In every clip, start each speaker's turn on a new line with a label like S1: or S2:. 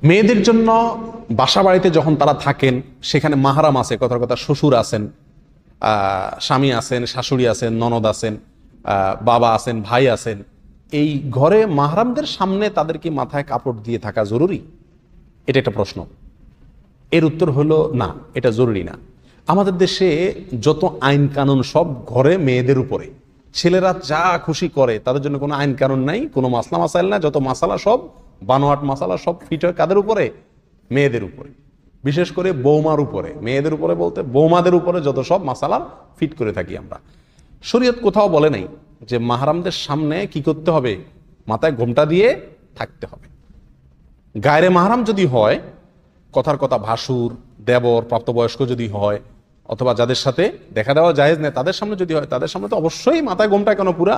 S1: মেয়েদের জন্য বাসা বাড়িতে যখন তারা থাকেন সেখানে মাহারাম আছে, কথার কথা শ্বশুর আছেন, স্বামী আছেন, শাশুড়ি আছেন, ননদ আছেন, বাবা আছেন, ভাই আছেন। এই ঘরে মাহারামদের সামনে তাদের কি মাথায় কাপড় দিয়ে থাকা জরুরি? এটা একটা প্রশ্ন। এর উত্তর হলো না, এটা জরুরি না। আমাদের দেশে যত আইন কানুন সব ঘরে মেয়েদের উপরে, ছেলেরা যা খুশি করে, তাদের জন্য কোনো আইন কানুন নাই, কোনো মাসলা মাসাইল না। যত মাসালা সব বানোয়াট মাসালা সব ফিট হয় কাদের উপরে? মেয়েদের উপরে, বিশেষ করে বৌমার উপরে। মেয়েদের উপরে বলতে বৌমাদের উপরে যত সব মাসালা ফিট করে থাকি আমরা। শরীয়ত কোথাও বলে নাই যে মাহারামদের সামনে কি করতে হবে, মাথায় ঘোমটা দিয়ে থাকতে হবে। গায়রে মাহারাম যদি হয়, কথার কথা ভাসুর, দেবর, প্রাপ্তবয়স্ক যদি হয়, অথবা যাদের সাথে দেখা দেওয়া জায়েজ নেই তাদের সামনে যদি হয়, তাদের সামনে তো অবশ্যই মাথায় ঘোমটা কেন, পুরা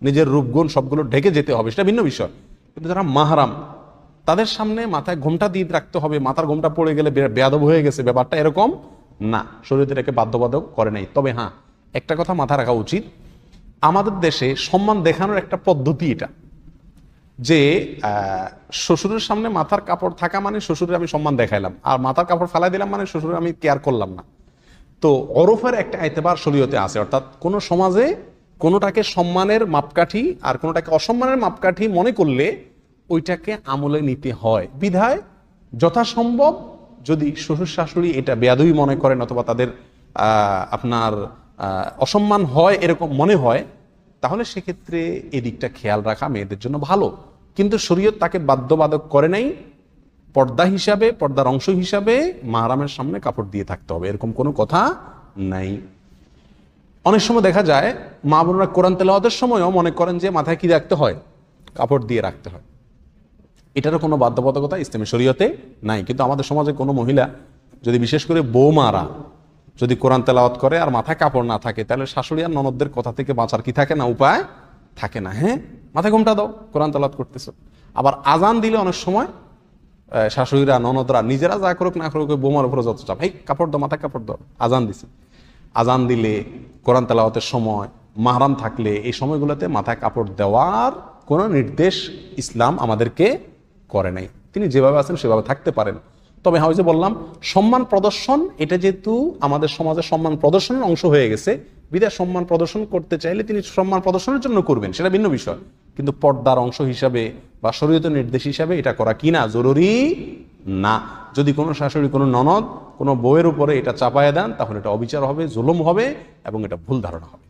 S1: নিজের রূপগুণ সবগুলো ঢেকে যেতে হবে, সেটা ভিন্ন বিষয়। কিন্তু যারা মাহারাম তাদের সামনে মাথায় ঘোমটা দিয়ে রাখতে হবে, মাথার ঘোমটা পড়ে গেলে বেয়াদব হয়ে গেছে, ব্যাপারটা এরকম না। শরীয়ত এটাকে বাধ্যবাধক করে নাই। তবে হ্যাঁ, একটা কথা মাথা রাখা উচিত, আমাদের দেশে সম্মান দেখানোর একটা পদ্ধতি এটা, যে শ্বশুরের সামনে মাথার কাপড় থাকা মানে শ্বশুরের আমি সম্মান দেখাইলাম, আর মাথার কাপড় ফেলাই দিলাম মানে শ্বশুরের আমি কেয়ার করলাম না। তো অরফের একটা এতেবার শরীয়তে আছে, অর্থাৎ কোন সমাজে কোনোটাকে সম্মানের মাপকাঠি আর কোনোটাকে অসম্মানের মাপকাঠি মনে করলে ওইটাকে আমলে নিতে হয়। বিধায় যথাসম্ভব যদি শ্বশুর শাশুড়ি এটা বেয়াদবি মনে করেন অথবা তাদের আপনার অসম্মান হয় এরকম মনে হয়, তাহলে সেক্ষেত্রে এদিকটা খেয়াল রাখা মেয়েদের জন্য ভালো। কিন্তু শরীয়ত তাকে বাধ্যবাধক করে নাই পর্দা হিসাবে, পর্দার অংশ হিসাবে মাহরামের সামনে কাপড় দিয়ে থাকতে হবে, এরকম কোনো কথা নাই। অনেক সময় দেখা যায় মা বোনরা কোরআন তেলাওয়াতের সময়ও মনে করেন যে মাথায় কি রাখতে হয়, কাপড় দিয়ে রাখতে হয়। এটারও কোনো বাধ্যবাধকতা ইসলামী শরীয়তে নাই। কিন্তু আমাদের সমাজে কোনো মহিলা যদি, বিশেষ করে বৌমারা যদি কোরআন তেলাওয়াত করে আর মাথায় কাপড় না থাকে, তাহলে শাশুড়ি আর ননদদের কথা থেকে বাঁচার কি থাকে না, উপায় থাকে না। হ্যাঁ, মাথায় ঘোমটা দাও, কোরআন তেলাওয়াত করতেছো। আবার আজান দিলে অনেক সময় শাশুড়িরা ননদরা নিজেরা যা করুক না করুক বোমার উপরে যত চাপ, এই কাপড় দাও, মাথায় কাপড় দাও, আজান দিছে। আজান দিলে, কোরআন তেলাওয়াতের সময়, মাহরাম থাকলে এই সময়গুলোতে মাথায় কাপড় দেওয়ার কোনো নির্দেশ ইসলাম আমাদেরকে করে নাই। তিনি যেভাবে আছেন সেভাবে থাকতে পারেন। তবে হ্যাঁ, ওই যে বললাম, সম্মান প্রদর্শন, এটা যেহেতু আমাদের সমাজে সম্মান প্রদর্শনের অংশ হয়ে গেছে, বিদায় সম্মান প্রদর্শন করতে চাইলে তিনি সম্মান প্রদর্শনের জন্য করবেন, সেটা ভিন্ন বিষয়। কিন্তু পর্দার অংশ হিসাবে বা শরীয়তের নির্দেশ হিসাবে এটা করা কি না, জরুরি না। যদি কোনো শাশুড়ি, কোনো ননদ, কোনো বউয়ের উপরে এটা চাপায়া দেন, তাহলে এটা অবিচার হবে, জুলুম হবে এবং এটা ভুল ধারণা হবে।